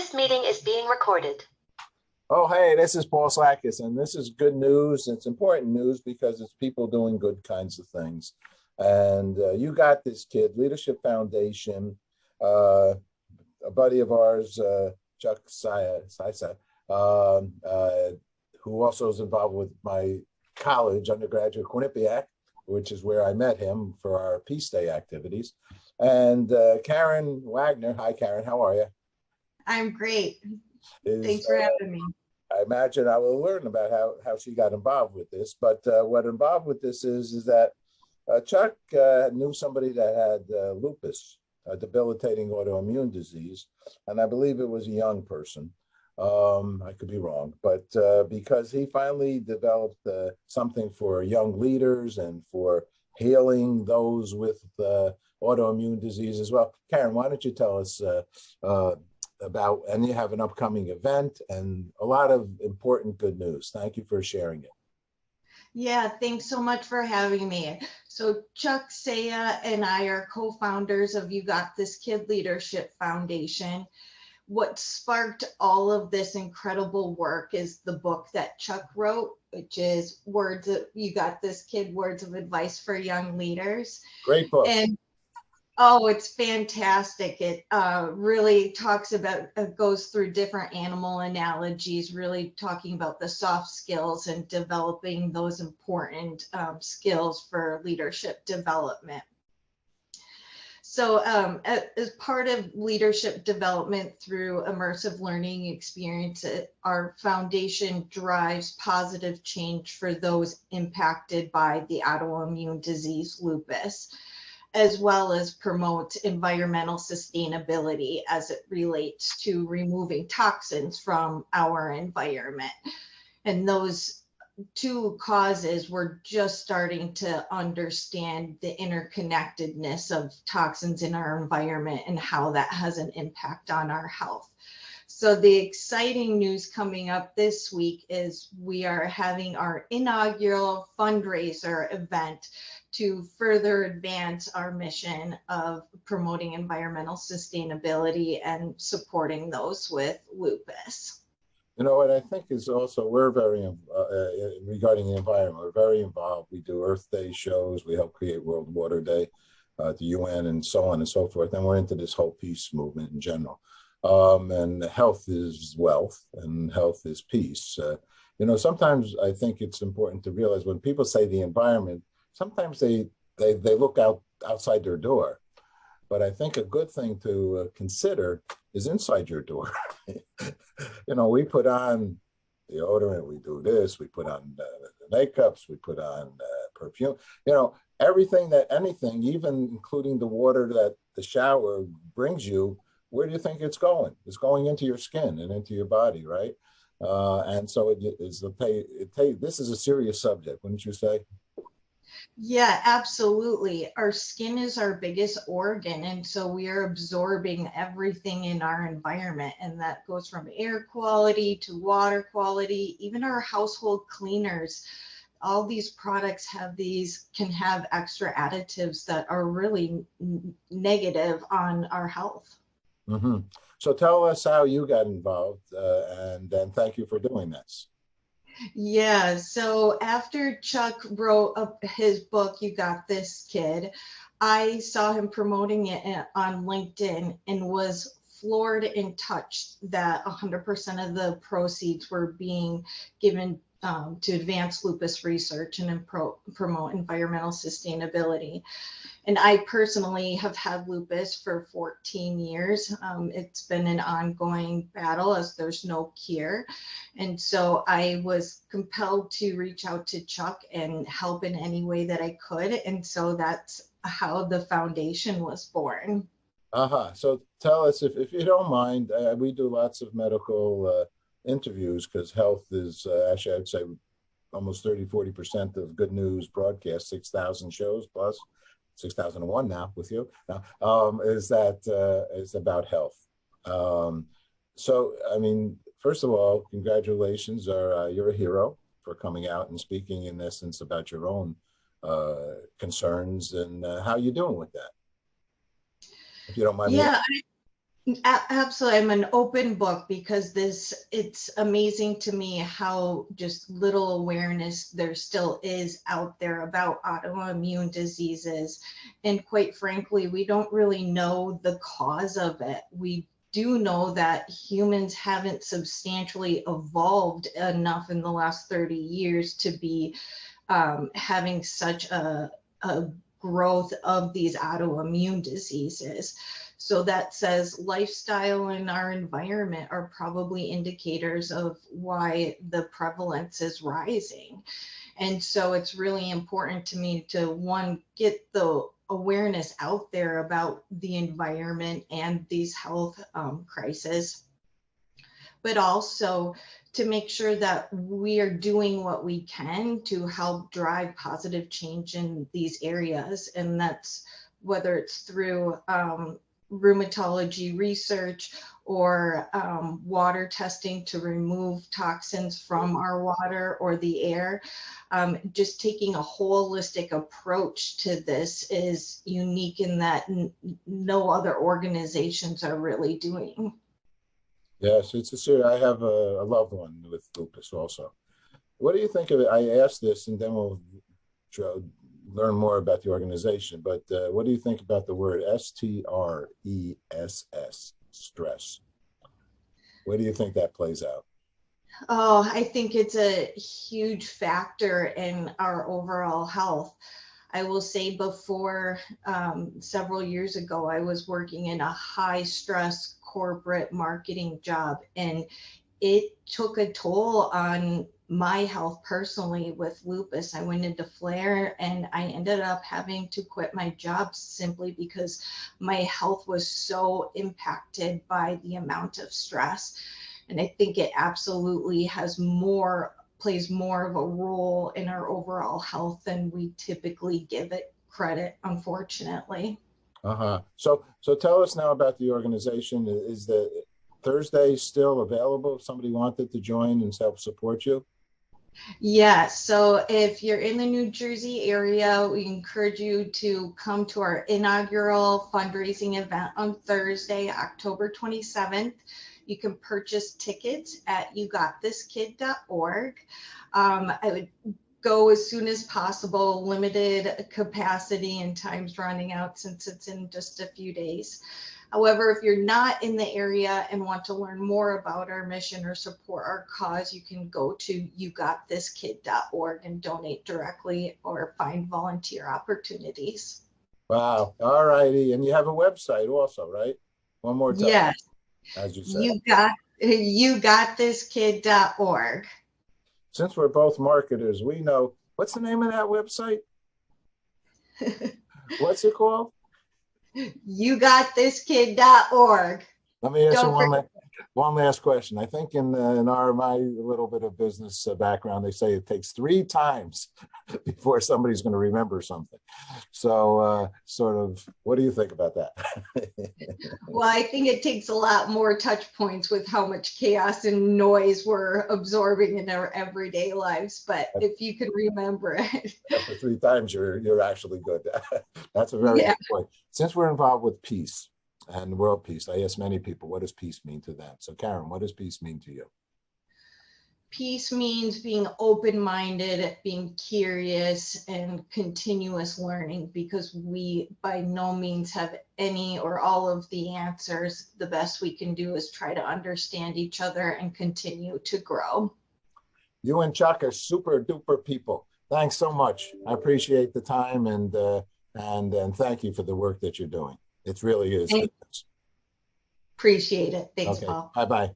This meeting is being recorded. Oh, hey, this is Paul Slakis, and this is good news. It's important news because it's people doing good kinds of things. And you got this kid, Leadership Foundation, a buddy of ours, Chuck Sisa, who also is involved with my college, undergraduate Quinnipiac, which is where I met him for our Peace Day activities. And Karen Wagner, hi Karen, how are you? I'm great. Thanks for having me. I imagine I will learn about how she got involved with this. But what involved with this is that Chuck knew somebody that had lupus, a debilitating autoimmune disease, and I believe it was a young person. I could be wrong, but because he finally developed something for young leaders and for healing those with autoimmune disease as well. Karen, why don't you tell us about, and you have an upcoming event and a lot of important good news. Thank you for sharing it. Yeah, thanks so much for having me. So Chuck, Saya, and I are co-founders of You Got This Kid Leadership Foundation. What sparked all of this incredible work is the book that Chuck wrote, which is You Got This Kid, Words of Advice for Young Leaders. Great book. And oh, it's fantastic. It really talks about, goes through different animal analogies, really talking about the soft skills and developing those important skills for leadership development. So as part of leadership development through immersive learning experience, our foundation drives positive change for those impacted by the autoimmune disease lupus, as well as promote environmental sustainability as it relates to removing toxins from our environment. And those two causes, we're just starting to understand the interconnectedness of toxins in our environment and how that has an impact on our health. So the exciting news coming up this week is we are having our inaugural fundraiser event to further advance our mission of promoting environmental sustainability and supporting those with lupus. You know what I think is also, we're very, regarding the environment, we're very involved. We do Earth Day shows, we help create World Water Day at the UN and so on and so forth. And we're into this whole peace movement in general. And health is wealth and health is peace. You know, sometimes I think it's important to realize when people say the environment, sometimes they look outside their door. But I think a good thing to consider is inside your door. You know, we put on deodorant, we do this, we put on the makeups, we put on perfume, you know, anything, even including the water that the shower brings you, where do you think it's going? It's going into your skin and into your body, right? And so this is a serious subject, wouldn't you say? Yeah, absolutely. Our skin is our biggest organ, and so we are absorbing everything in our environment, and that goes from air quality to water quality, even our household cleaners. All these products can have extra additives that are really negative on our health. Mm-hmm. So tell us how you got involved, and then thank you for doing this. Yeah, so after Chuck wrote his book, You Got This Kid, I saw him promoting it on LinkedIn and was floored and touched that 100% of the proceeds were being given to advance lupus research and promote environmental sustainability. And I personally have had lupus for 14 years. It's been an ongoing battle as there's no cure. And so I was compelled to reach out to Chuck and help in any way that I could. And so that's how the foundation was born. So tell us, if you don't mind, we do lots of medical interviews because health is actually, I'd say almost 30–40% of good news broadcast, 6,000 shows plus. 6,001 now with you is about health. So, I mean, first of all, congratulations. You're a hero for coming out and speaking in essence about your own concerns and how you doing with that, if you don't mind. Yeah, Absolutely. I'm an open book because it's amazing to me how just little awareness there still is out there about autoimmune diseases. And quite frankly, we don't really know the cause of it. We do know that humans haven't substantially evolved enough in the last 30 years to be having such a growth of these autoimmune diseases. So that says lifestyle and our environment are probably indicators of why the prevalence is rising. And so it's really important to me to, one, get the awareness out there about the environment and these health crises, but also to make sure that we are doing what we can to help drive positive change in these areas. And that's whether it's through rheumatology research or water testing to remove toxins from our water or the air. Just taking a holistic approach to this is unique in that no other organizations are really doing. Yes, it's a serious. I have a loved one with lupus also. What do you think of it? I asked this, and then we'll learn more about the organization. But what do you think about the word STRESS, stress? Where do you think that plays out? Oh, I think it's a huge factor in our overall health. I will say before, several years ago, I was working in a high stress corporate marketing job, and it took a toll on my health personally with lupus. I went into flare and I ended up having to quit my job simply because my health was so impacted by the amount of stress. And I think it absolutely plays more of a role in our overall health than we typically give it credit, unfortunately. Uh-huh. So tell us now about the organization. Is the Thursday still available if somebody wanted to join and help support you? Yeah, so if you're in the New Jersey area, we encourage you to come to our inaugural fundraising event on Thursday, October 27th. You can purchase tickets at yougotThisKid.org. I would go as soon as possible, limited capacity and time's running out since it's in just a few days. However, if you're not in the area and want to learn more about our mission or support our cause, you can go to yougotThisKid.org and donate directly or find volunteer opportunities. Wow. All righty. And you have a website also, right? One more time, Yes, as you said. yougotThisKid.org. Since we're both marketers, we know what's the name of that website? What's it called? yougotThisKid.org. Let me ask you Don't forget. one last question. I think in my little bit of business background, they say it takes 3 times before somebody's going to remember something. So, sort of, what do you think about that? Well, I think it takes a lot more touch points with how much chaos and noise we're absorbing in our everyday lives. But if you can remember it. After 3 times, you're actually good. That's a very good point. Since we're involved with peace and world peace, I ask many people, what does peace mean to them? So, Karen, what does peace mean to you? Peace means being open-minded, being curious, and continuous learning, because we by no means have any or all of the answers. The best we can do is try to understand each other and continue to grow. You and Chuck are super duper people. Thanks so much. I appreciate the time and thank you for the work that you're doing. It really is. Appreciate it. Thanks, Okay. Paul. Bye-bye.